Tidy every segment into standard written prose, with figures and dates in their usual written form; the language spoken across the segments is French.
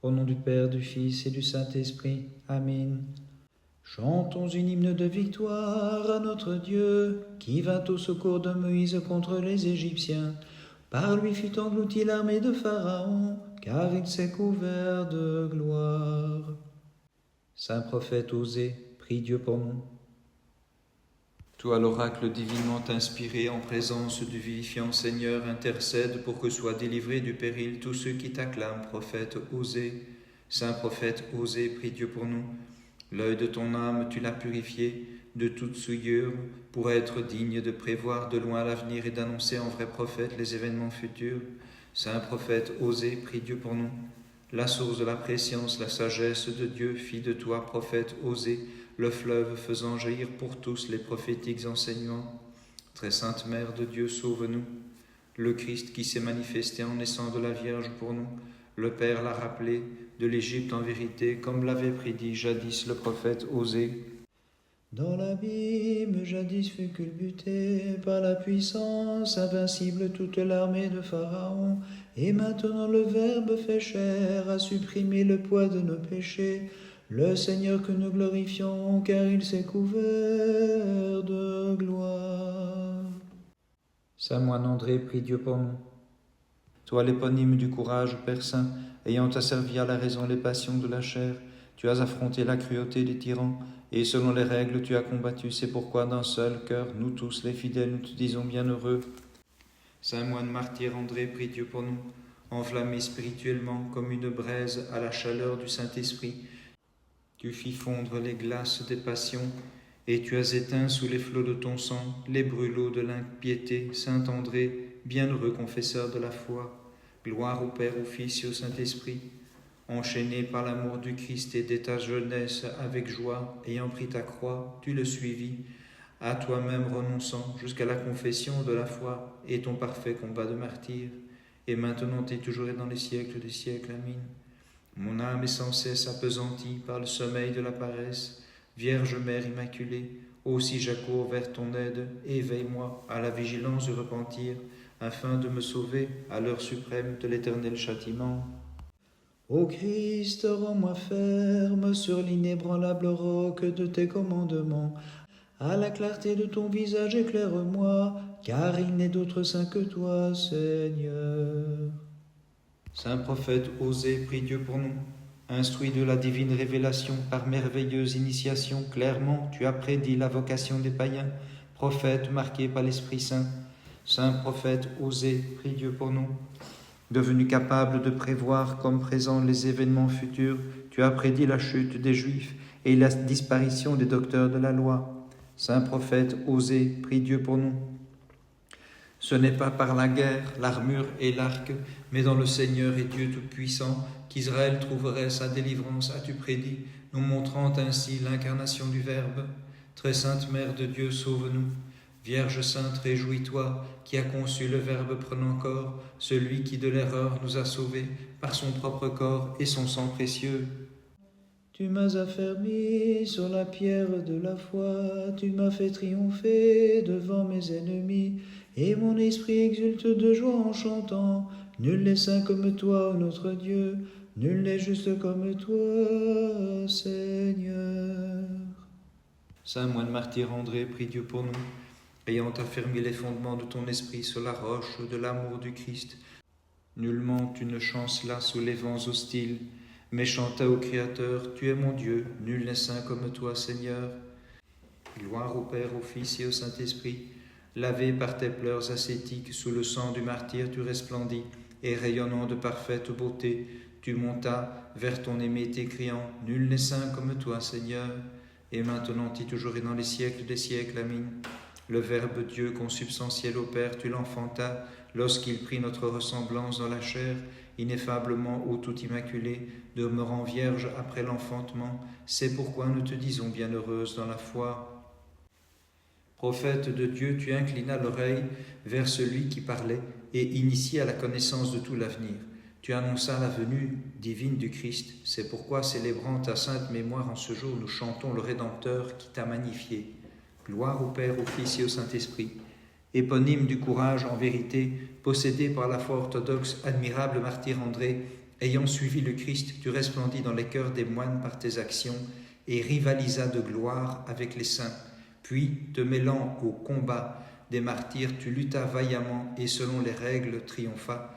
Au nom du Père, du Fils et du Saint-Esprit. Amen. Chantons une hymne de victoire à notre Dieu, qui vint au secours de Moïse contre les Égyptiens. Par lui fut engloutie l'armée de Pharaon, car il s'est couvert de gloire. Saint prophète Osée, prie Dieu pour nous. Toi, l'oracle divinement inspiré en présence du vivifiant Seigneur, intercède pour que soient délivrés du péril tous ceux qui t'acclament, prophète Osée. Saint prophète Osée, prie Dieu pour nous. L'œil de ton âme, tu l'as purifié de toute souillure pour être digne de prévoir de loin l'avenir et d'annoncer en vrai prophète les événements futurs. Saint prophète Osée, prie Dieu pour nous. La source de la préscience, la sagesse de Dieu, fit de toi, prophète Osée, le fleuve faisant jaillir pour tous les prophétiques enseignements. Très sainte Mère de Dieu, sauve-nous. Le Christ qui s'est manifesté en naissant de la Vierge pour nous, le Père l'a rappelé de l'Égypte en vérité, comme l'avait prédit jadis le prophète Osée. Dans l'abîme, jadis fut culbutée par la puissance invincible toute l'armée de Pharaon, et maintenant le Verbe fait chair a supprimé le poids de nos péchés. Le Seigneur que nous glorifions, car il s'est couvert de gloire. Saint moine André, prie Dieu pour nous. Toi, l'éponyme du courage, Père Saint, ayant asservi à la raison les passions de la chair, tu as affronté la cruauté des tyrans, et selon les règles tu as combattu. C'est pourquoi d'un seul cœur, nous tous les fidèles, nous te disons bienheureux. Saint moine martyr André, prie Dieu pour nous. Enflammé spirituellement comme une braise à la chaleur du Saint-Esprit, tu fis fondre les glaces des passions, et tu as éteint sous les flots de ton sang les brûlots de l'impiété. Saint André, bienheureux confesseur de la foi, gloire au Père, au Fils et au Saint-Esprit. Enchaîné par l'amour du Christ et dès ta jeunesse avec joie, ayant pris ta croix, tu le suivis, à toi-même renonçant jusqu'à la confession de la foi et ton parfait combat de martyr, et maintenant et toujours et dans les siècles des siècles. Amen. Mon âme est sans cesse appesantie par le sommeil de la paresse. Vierge Mère Immaculée, aussi j'accours vers ton aide, éveille-moi à la vigilance du repentir, afin de me sauver à l'heure suprême de l'éternel châtiment. Ô Christ, rends-moi ferme sur l'inébranlable roc de tes commandements. À la clarté de ton visage éclaire-moi, car il n'est d'autre saint que toi, Seigneur. Saint prophète Osée, prie Dieu pour nous. Instruit de la divine révélation par merveilleuse initiation, clairement tu as prédit la vocation des païens, prophète marqué par l'Esprit Saint. Saint prophète Osée, prie Dieu pour nous. Devenu capable de prévoir comme présent les événements futurs, tu as prédit la chute des Juifs et la disparition des docteurs de la loi. Saint prophète Osée, prie Dieu pour nous. Ce n'est pas par la guerre, l'armure et l'arc, mais dans le Seigneur et Dieu Tout-Puissant qu'Israël trouverait sa délivrance, as-tu prédit, nous montrant ainsi l'incarnation du Verbe. Très sainte Mère de Dieu, sauve-nous. Vierge sainte, réjouis-toi, qui a conçu le Verbe prenant corps, celui qui de l'erreur nous a sauvés par son propre corps et son sang précieux. Tu m'as affermi sur la pierre de la foi, tu m'as fait triompher devant mes ennemis, et mon esprit exulte de joie en chantant. Nul n'est saint comme toi, ô notre Dieu, nul n'est juste comme toi, Seigneur. Saint moine martyr André, prie Dieu pour nous. Ayant affermi les fondements de ton esprit sur la roche de l'amour du Christ, nullement tu ne chancelas sous les vents hostiles, mais chanta au Créateur, tu es mon Dieu, nul n'est saint comme toi, Seigneur. Gloire au Père, au Fils et au Saint-Esprit. Lavé par tes pleurs ascétiques, sous le sang du martyr tu resplendis, et rayonnant de parfaite beauté, tu montas vers ton aimé t'écriant, nul n'est saint comme toi, Seigneur. Et maintenant et toujours et dans les siècles des siècles. Amen. Le Verbe Dieu consubstantiel au Père, tu l'enfantas, lorsqu'il prit notre ressemblance dans la chair, ineffablement ô tout immaculé, demeurant vierge après l'enfantement. C'est pourquoi nous te disons bienheureuse dans la foi. Prophète de Dieu, tu inclinas l'oreille vers celui qui parlait et initié à la connaissance de tout l'avenir. Tu annonças la venue divine du Christ. C'est pourquoi, célébrant ta sainte mémoire en ce jour, nous chantons le Rédempteur qui t'a magnifié. Gloire au Père, au Fils et au Saint-Esprit. Éponyme du courage en vérité, possédé par la foi orthodoxe, admirable martyr André, Ayant suivi le Christ, tu resplendis dans les cœurs des moines par tes actions et rivalisa de gloire avec les saints. Puis, te mêlant au combat des martyrs, tu luttas vaillamment et selon les règles triompha.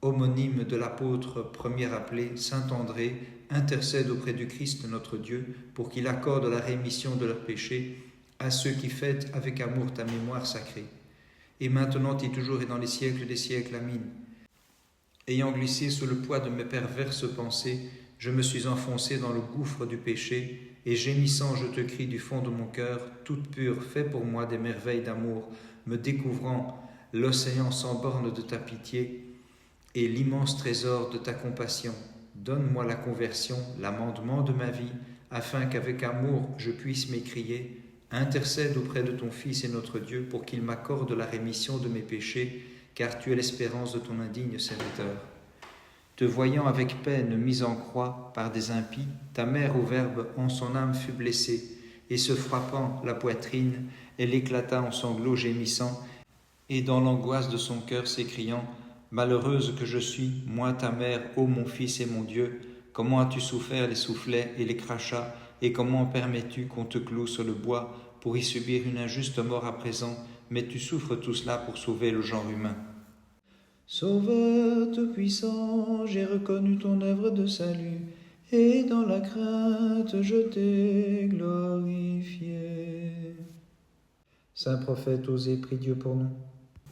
Homonyme de l'apôtre premier appelé, saint André, intercède auprès du Christ notre Dieu pour qu'il accorde la rémission de leurs péchés à ceux qui fêtent avec amour ta mémoire sacrée. Et maintenant et toujours et dans les siècles des siècles, Amin. Ayant glissé sous le poids de mes perverses pensées, je me suis enfoncé dans le gouffre du péché, et gémissant je te crie du fond de mon cœur, toute pure, fais pour moi des merveilles d'amour, me découvrant l'océan sans bornes de ta pitié et l'immense trésor de ta compassion. Donne-moi la conversion, l'amendement de ma vie, afin qu'avec amour je puisse m'écrier, intercède auprès de ton Fils et notre Dieu pour qu'il m'accorde la rémission de mes péchés, car tu es l'espérance de ton indigne serviteur. Te voyant avec peine mise en croix par des impies, ta mère au Verbe en son âme fut blessée, et se frappant la poitrine, elle éclata en sanglots gémissants, et dans l'angoisse de son cœur s'écriant « Malheureuse que je suis, moi ta mère, ô mon Fils et mon Dieu, comment as-tu souffert les soufflets et les crachats, et comment permets-tu qu'on te cloue sur le bois pour y subir une injuste mort à présent, mais tu souffres tout cela pour sauver le genre humain. » Sauveur tout-puissant, j'ai reconnu ton œuvre de salut, et dans la crainte je t'ai glorifié. Saint prophète, osez, prie Dieu pour nous.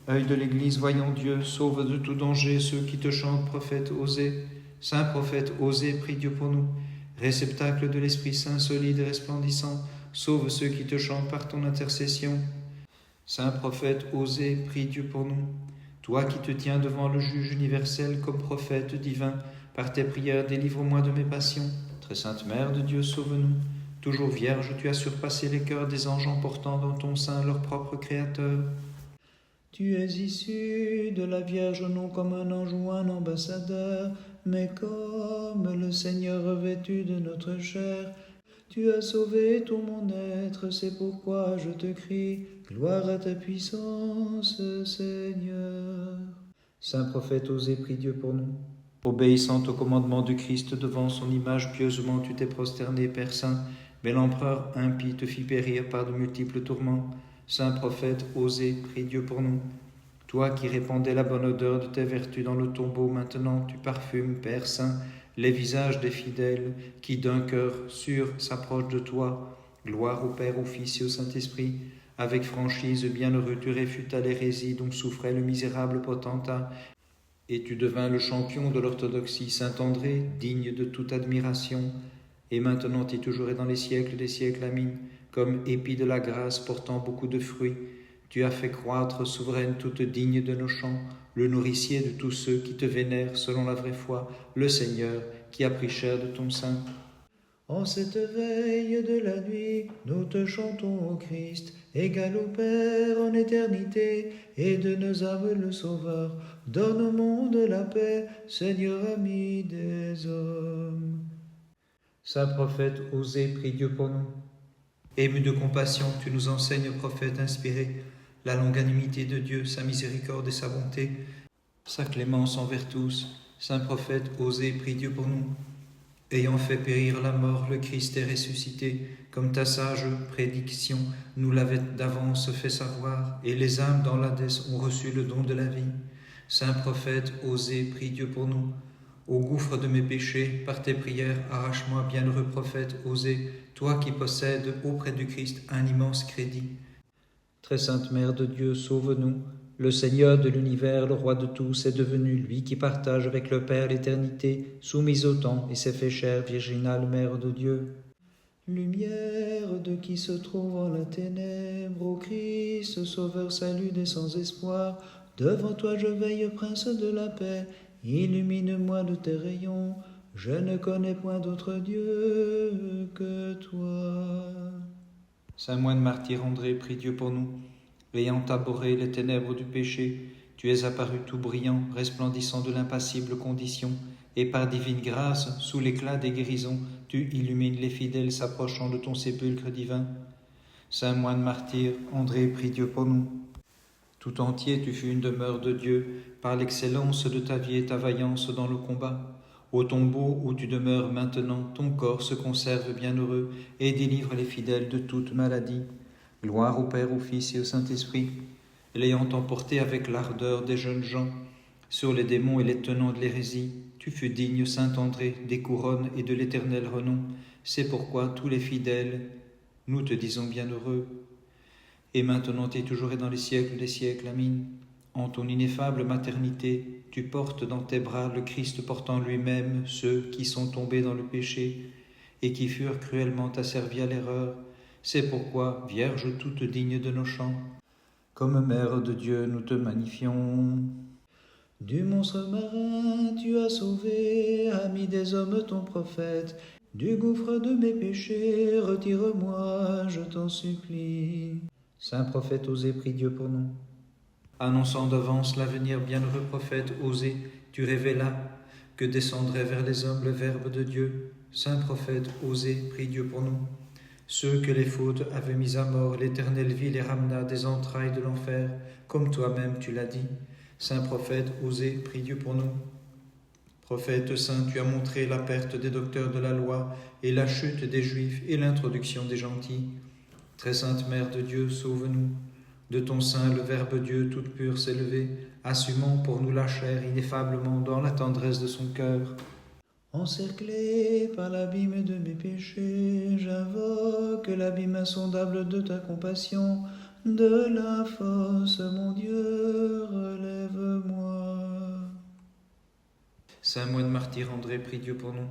Œil de l'Église, voyons Dieu, sauve de tout danger ceux qui te chantent, prophète, osez. Saint prophète, osez, prie Dieu pour nous. Réceptacle de l'Esprit Saint, solide et resplendissant, sauve ceux qui te chantent par ton intercession. Saint prophète, osez, prie Dieu pour nous. Toi qui te tiens devant le juge universel comme prophète divin, par tes prières délivre-moi de mes passions. Très sainte Mère de Dieu, sauve-nous. Toujours vierge, tu as surpassé les cœurs des anges en portant dans ton sein leur propre Créateur. Tu es issu de la Vierge non comme un ange ou un ambassadeur, mais comme le Seigneur revêtu de notre chair. Tu as sauvé tout mon être, c'est pourquoi je te crie, gloire à ta puissance, Seigneur. Saint prophète, osez, prie Dieu pour nous. Obéissant au commandement du Christ devant son image, pieusement tu t'es prosterné, Père Saint, mais l'empereur impie te fit périr par de multiples tourments. Saint prophète, osez, prie Dieu pour nous. Toi qui répandais la bonne odeur de tes vertus dans le tombeau, maintenant tu parfumes, Père Saint, les visages des fidèles qui d'un cœur sûr s'approchent de toi. Gloire au Père, au Fils et au Saint-Esprit. Avec franchise, bienheureux, tu réfutas l'hérésie dont souffrait le misérable potentat, et tu devins le champion de l'orthodoxie. Saint André, digne de toute admiration, et maintenant et toujours et dans les siècles des siècles, Amin, comme épi de la grâce portant beaucoup de fruits, tu as fait croître, souveraine toute digne de nos chants, le nourricier de tous ceux qui te vénèrent selon la vraie foi, le Seigneur qui a pris chair de ton sein. En cette veille de la nuit, nous te chantons, ô Christ, égal au Père en éternité, et de nos âmes le Sauveur. Donne au monde la paix, Seigneur ami des hommes. Saint prophète, osez, prie Dieu pour nous. Ému de compassion, tu nous enseignes, prophète inspiré, la longanimité de Dieu, sa miséricorde et sa bonté, sa clémence envers tous. Saint prophète, osez, prie Dieu pour nous. Ayant fait périr la mort, le Christ est ressuscité, comme ta sage prédiction nous l'avait d'avance fait savoir, et les âmes dans l'Hadès ont reçu le don de la vie. Saint prophète, osez, prie Dieu pour nous. Au gouffre de mes péchés, par tes prières, arrache-moi, bienheureux prophète, osez, toi qui possèdes auprès du Christ un immense crédit. Très sainte Mère de Dieu, sauve-nous. Le Seigneur de l'univers, le roi de tous, est devenu lui qui partage avec le Père l'éternité, soumise au temps, et s'est fait chair, virginale Mère de Dieu. Lumière de qui se trouve en la ténèbre, ô Christ, Sauveur, salut des sans espoir, devant toi je veille, Prince de la paix, illumine-moi de tes rayons, je ne connais point d'autre Dieu que toi. Saint moine martyr André, prie Dieu pour nous. Ayant abhorré les ténèbres du péché, tu es apparu tout brillant, resplendissant de l'impassible condition, et par divine grâce, sous l'éclat des guérisons, tu illumines les fidèles s'approchant de ton sépulcre divin. Saint moine martyr André, prie Dieu pour nous. Tout entier, tu fus une demeure de Dieu, par l'excellence de ta vie et ta vaillance dans le combat. Au tombeau où tu demeures maintenant, ton corps se conserve bienheureux et délivre les fidèles de toute maladie. Gloire au Père, au Fils et au Saint-Esprit, l'ayant emporté avec l'ardeur des jeunes gens sur les démons et les tenants de l'hérésie, tu fus digne, Saint André, des couronnes et de l'éternel renom. C'est pourquoi tous les fidèles, nous te disons bienheureux. Et maintenant et toujours et dans les siècles des siècles, Amin. En ton ineffable maternité, tu portes dans tes bras le Christ portant lui-même ceux qui sont tombés dans le péché et qui furent cruellement asservis à l'erreur. C'est pourquoi, Vierge toute digne de nos chants, comme Mère de Dieu, nous te magnifions. Du monstre marin, tu as sauvé, ami des hommes, ton prophète. Du gouffre de mes péchés, retire-moi, je t'en supplie. Saint prophète Osée, prie Dieu pour nous. Annonçant d'avance l'avenir, bienheureux prophète Osée, tu révélas que descendrait vers les hommes le Verbe de Dieu. Saint prophète Osée, prie Dieu pour nous. Ceux que les fautes avaient mis à mort, l'Éternel vit les ramena des entrailles de l'enfer, comme toi-même tu l'as dit. Saint prophète Osée, prie Dieu pour nous. Prophète saint, tu as montré la perte des docteurs de la loi et la chute des Juifs et l'introduction des gentils. Très sainte Mère de Dieu, sauve-nous. De ton sein, le Verbe Dieu, toute pure, s'est levé, assumant pour nous la chair ineffablement dans la tendresse de son cœur. Encerclé par l'abîme de mes péchés, j'invoque l'abîme insondable de ta compassion. De la fosse, mon Dieu, relève-moi. Saint moine martyr André, prie Dieu pour nous.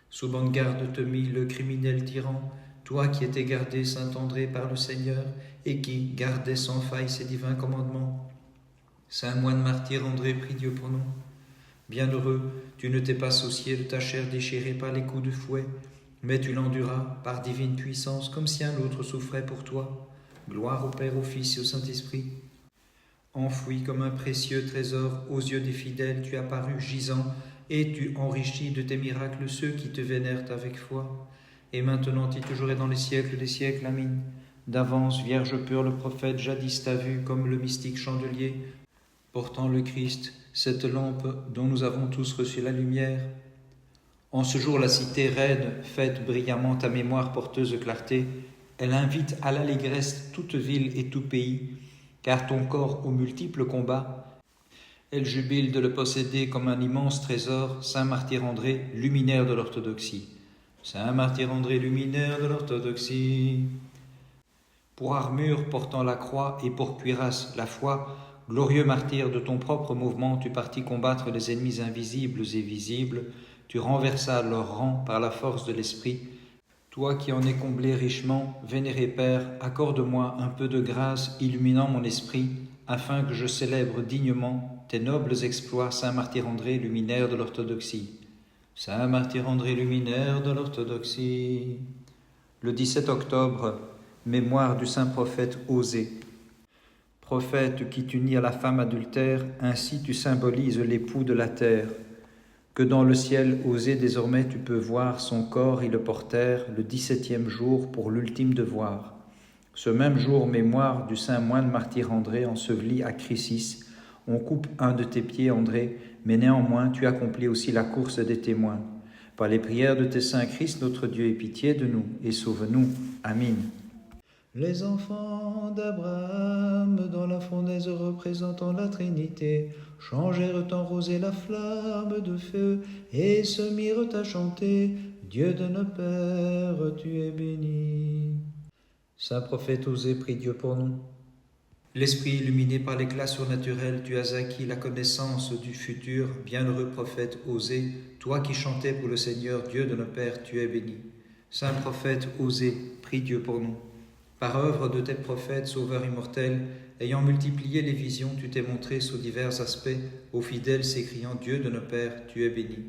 Sous bonne garde te mit le criminel tyran, toi qui étais gardé, Saint André, par le Seigneur, et qui gardais sans faille ses divins commandements. Saint moine martyr André, prie Dieu pour nous. Bienheureux, tu ne t'es pas soucié de ta chair déchirée par les coups de fouet, mais tu l'enduras par divine puissance, comme si un autre souffrait pour toi. Gloire au Père, au Fils et au Saint-Esprit. Enfoui comme un précieux trésor aux yeux des fidèles, tu apparus gisant, et tu enrichis de tes miracles ceux qui te vénèrent avec foi. Et maintenant et toujours et dans les siècles des siècles, Amin. D'avance, Vierge pure, le prophète jadis t'a vu comme le mystique chandelier, portant le Christ, cette lampe dont nous avons tous reçu la lumière. En ce jour, la cité raide fête brillamment ta mémoire porteuse de clarté. Elle invite à l'allégresse toute ville et tout pays, car ton corps aux multiples combats, elle jubile de le posséder comme un immense trésor, Saint martyr André, luminaire de l'orthodoxie. Saint martyr André, luminaire de l'orthodoxie. Pour armure portant la croix et pour cuirasse la foi, glorieux martyr de ton propre mouvement, tu partis combattre les ennemis invisibles et visibles, tu renversas leur rang par la force de l'esprit. Toi qui en es comblé richement, vénéré Père, accorde-moi un peu de grâce illuminant mon esprit, afin que je célèbre dignement tes nobles exploits, Saint martyr André, luminaire de l'orthodoxie. Saint martyr André, luminaire de l'orthodoxie. Le 17 octobre, mémoire du saint prophète Osée. Prophète qui t'unis à la femme adultère, ainsi tu symbolises l'époux de la terre. Que dans le ciel Osée désormais tu peux voir son corps, ils le portèrent le 17e jour pour l'ultime devoir. Ce même jour, mémoire du saint moine martyr André enseveli à Chrysis, on coupe un de tes pieds, André, mais néanmoins tu accomplis aussi la course des témoins. Par les prières de tes saints, Christ notre Dieu, aie pitié de nous et sauve-nous. Amin. Les enfants d'Abraham, dans la fournaise représentant la Trinité, changèrent en rosée la flamme de feu et se mirent à chanter « Dieu de nos pères, tu es béni ». Saint prophète Osée, prie Dieu pour nous. L'esprit illuminé par l'éclat surnaturel, tu as acquis la connaissance du futur, bienheureux prophète Osée, toi qui chantais pour le Seigneur, Dieu de nos pères, tu es béni. Saint prophète Osée, prie Dieu pour nous. Par œuvre de tes prophètes, sauveurs immortels, ayant multiplié les visions, tu t'es montré sous divers aspects aux fidèles, s'écriant Dieu de nos pères, tu es béni.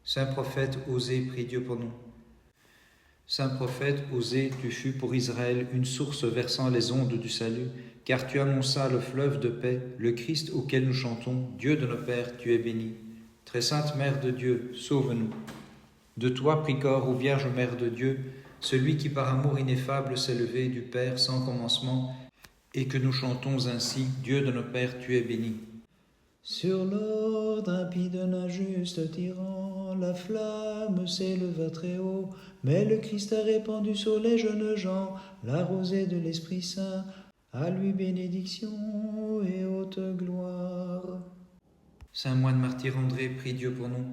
Saint prophète Osée, prie Dieu pour nous. Saint prophète Osée, tu fus pour Israël une source versant les ondes du salut, car tu annonças le fleuve de paix, le Christ auquel nous chantons, Dieu de nos pères, tu es béni. Très sainte Mère de Dieu, sauve-nous. De toi, prie corps, ô Vierge Mère de Dieu, celui qui par amour ineffable s'est levé du Père sans commencement, et que nous chantons ainsi, Dieu de nos pères, tu es béni. Sur l'ordre impie d'un injuste tyran, la flamme s'éleva très haut, mais le Christ a répandu sur les jeunes gens la rosée de l'Esprit Saint. À lui bénédiction et haute gloire. Saint moine martyr André, prie Dieu pour nous.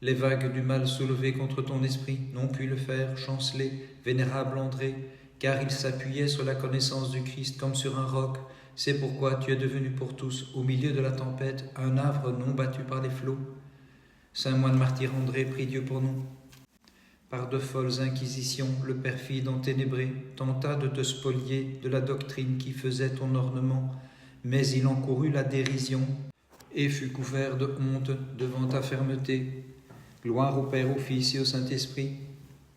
Les vagues du mal soulevées contre ton esprit n'ont pu le faire chanceler, vénérable André, car il s'appuyait sur la connaissance du Christ comme sur un roc. C'est pourquoi tu es devenu pour tous, au milieu de la tempête, un havre non battu par les flots. Saint moine martyr André, prie Dieu pour nous. Par de folles inquisitions, le perfide enténébré tenta de te spolier de la doctrine qui faisait ton ornement, mais il encourut la dérision et fut couvert de honte devant ta fermeté. Gloire au Père, au Fils et au Saint-Esprit.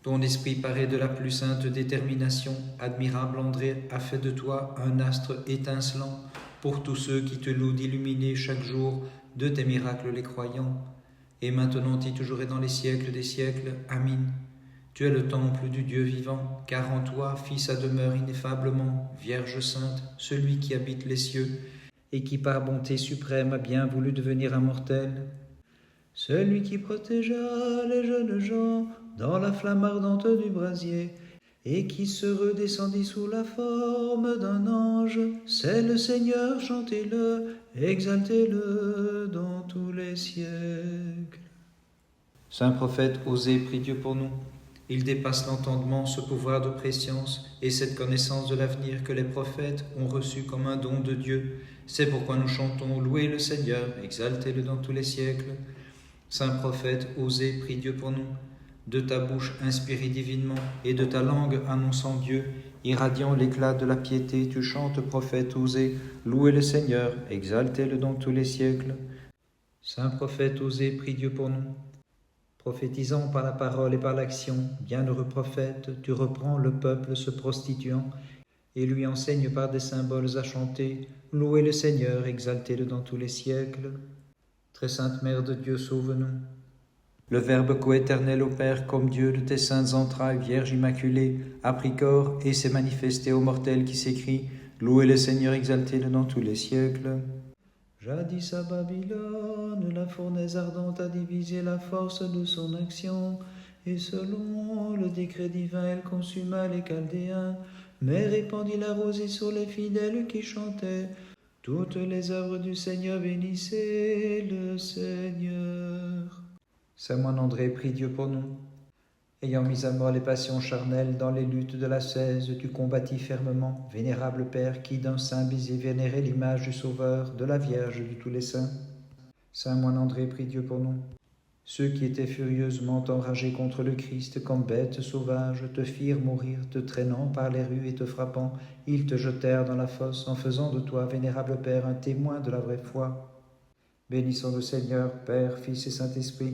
Ton esprit paraît de la plus sainte détermination. Admirable André a fait de toi un astre étincelant pour tous ceux qui te louent d'illuminer chaque jour de tes miracles les croyants. Et maintenant et toujours et dans les siècles des siècles. Amin. Tu es le temple du Dieu vivant, car en toi, Fils à demeure ineffablement, Vierge sainte, celui qui habite les cieux, et qui par bonté suprême a bien voulu devenir un mortel. Celui qui protégea les jeunes gens dans la flamme ardente du brasier, et qui se redescendit sous la forme d'un ange, c'est le Seigneur, chantez-le, exaltez-le dans tous les siècles. Saint prophète, Osée, prie Dieu pour nous. Il dépasse l'entendement ce pouvoir de préscience et cette connaissance de l'avenir que les prophètes ont reçu comme un don de Dieu. C'est pourquoi nous chantons « Louez le Seigneur, exaltez-le dans tous les siècles ». Saint prophète, Osée, prie Dieu pour nous. De ta bouche inspirée divinement et de ta langue annonçant Dieu, irradiant l'éclat de la piété, tu chantes, prophète, Osée, « Louez le Seigneur, exaltez-le dans tous les siècles ». Saint prophète, Osée, prie Dieu pour nous. Prophétisant par la parole et par l'action, bienheureux prophète, tu reprends le peuple se prostituant et lui enseignes par des symboles à chanter « Louez le Seigneur, exaltez-le dans tous les siècles ». Très sainte Mère de Dieu, sauve-nous. Le Verbe coéternel au Père comme Dieu de tes saintes entrailles, Vierge Immaculée, a pris corps et s'est manifesté aux mortels qui s'écrient « Louez le Seigneur, exaltez-le dans tous les siècles ». Jadis à Babylone, la fournaise ardente a divisé la force de son action, et selon le décret divin, elle consuma les Chaldéens, mais répandit la rosée sur les fidèles qui chantaient. Toutes les œuvres du Seigneur bénissaient le Seigneur. Saint moine André, prie Dieu pour nous. Ayant mis à mort les passions charnelles dans les luttes de l'ascèse, tu combattis fermement, vénérable Père, qui d'un saint baiser vénérait l'image du Sauveur, de la Vierge, de tous les saints. Saint moine André, prie Dieu pour nous. Ceux qui étaient furieusement enragés contre le Christ comme bêtes sauvages te firent mourir, te traînant par les rues et te frappant. Ils te jetèrent dans la fosse en faisant de toi, vénérable Père, un témoin de la vraie foi. Bénissons le Seigneur, Père, Fils et Saint-Esprit.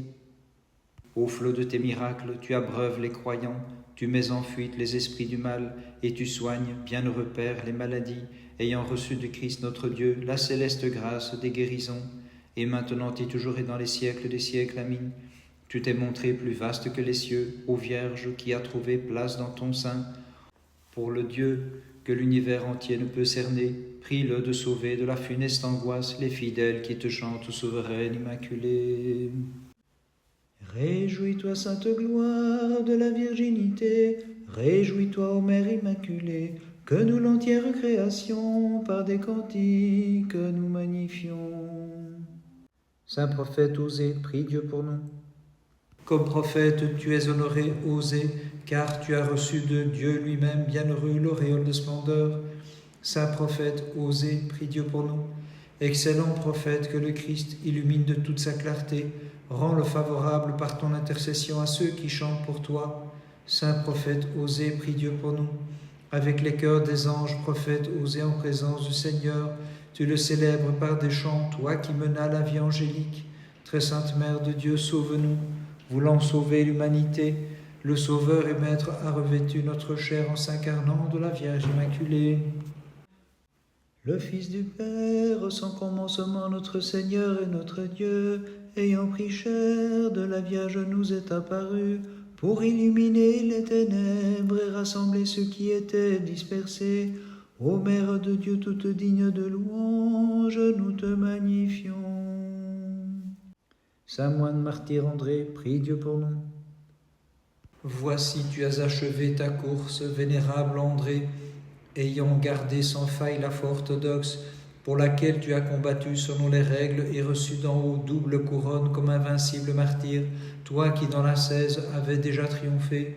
Au flot de tes miracles, tu abreuves les croyants, tu mets en fuite les esprits du mal, et tu soignes, bienheureux Père, les maladies, ayant reçu de Christ notre Dieu la céleste grâce des guérisons. Et maintenant et toujours et dans les siècles des siècles, Amin. Tu t'es montré plus vaste que les cieux, ô Vierge, qui a trouvé place dans ton sein. Pour le Dieu que l'univers entier ne peut cerner, prie-le de sauver de la funeste angoisse les fidèles qui te chantent, souveraine immaculée. Réjouis-toi, sainte gloire de la virginité, réjouis-toi, ô Mère immaculée, que nous l'entière création, par des cantiques, nous magnifions. Saint prophète, Osée, prie Dieu pour nous. Comme prophète, tu es honoré, Osée, car tu as reçu de Dieu lui-même, bienheureux, l'auréole de splendeur. Saint prophète, Osée, prie Dieu pour nous. Excellent prophète, que le Christ illumine de toute sa clarté, rends-le favorable par ton intercession à ceux qui chantent pour toi. Saint prophète, Osée, prie Dieu pour nous. Avec les cœurs des anges, prophètes, Osée en présence du Seigneur, tu le célèbres par des chants, toi qui menas la vie angélique. Très sainte Mère de Dieu, sauve-nous. Voulant sauver l'humanité, le Sauveur et Maître a revêtu notre chair en s'incarnant de la Vierge Immaculée. Le Fils du Père, sans commencement, notre Seigneur et notre Dieu, ayant pris chair de la Vierge, nous est apparu pour illuminer les ténèbres et rassembler ceux qui étaient dispersés. Ô Mère de Dieu, toute digne de louange, nous te magnifions. Saint moine martyr André, prie Dieu pour nous. Voici, tu as achevé ta course, vénérable André, ayant gardé sans faille la foi orthodoxe, pour laquelle tu as combattu selon les règles et reçu d'en haut double couronne comme invincible martyr, toi qui dans la 16 avais déjà triomphé.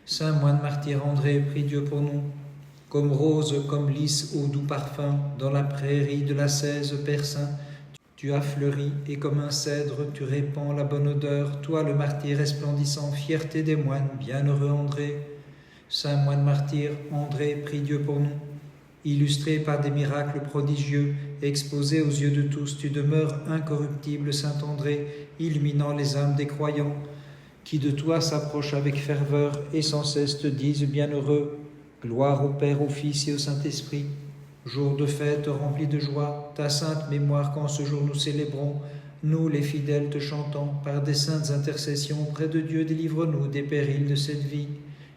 Saint moine martyr André, prie Dieu pour nous. Comme rose, comme lys au doux parfum, dans la prairie de la 16 Persin, tu as fleuri, et comme un cèdre, tu répands la bonne odeur, toi le martyr resplendissant, fierté des moines, bienheureux André. Saint moine martyr André, prie Dieu pour nous. Illustré par des miracles prodigieux, exposé aux yeux de tous, tu demeures incorruptible, Saint André, illuminant les âmes des croyants, qui de toi s'approchent avec ferveur et sans cesse te disent bienheureux. Gloire au Père, au Fils et au Saint-Esprit. Jour de fête rempli de joie, ta sainte mémoire qu'en ce jour nous célébrons, nous les fidèles te chantons, par des saintes intercessions près de Dieu, délivre-nous des périls de cette vie,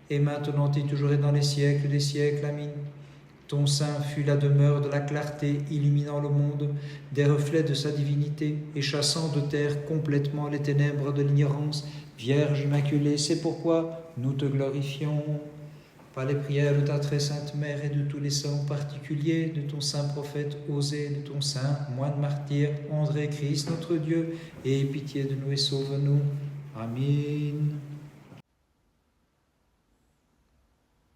et maintenant et toujours et dans les siècles des siècles. Amen. Ton sein fut la demeure de la clarté, illuminant le monde des reflets de sa divinité et chassant de terre complètement les ténèbres de l'ignorance. Vierge immaculée, c'est pourquoi nous te glorifions. Par les prières de ta très sainte mère et de tous les saints en particulier, de ton saint prophète Osée, de ton saint moine martyr André Christ notre Dieu, aie pitié de nous et sauve-nous. Amen.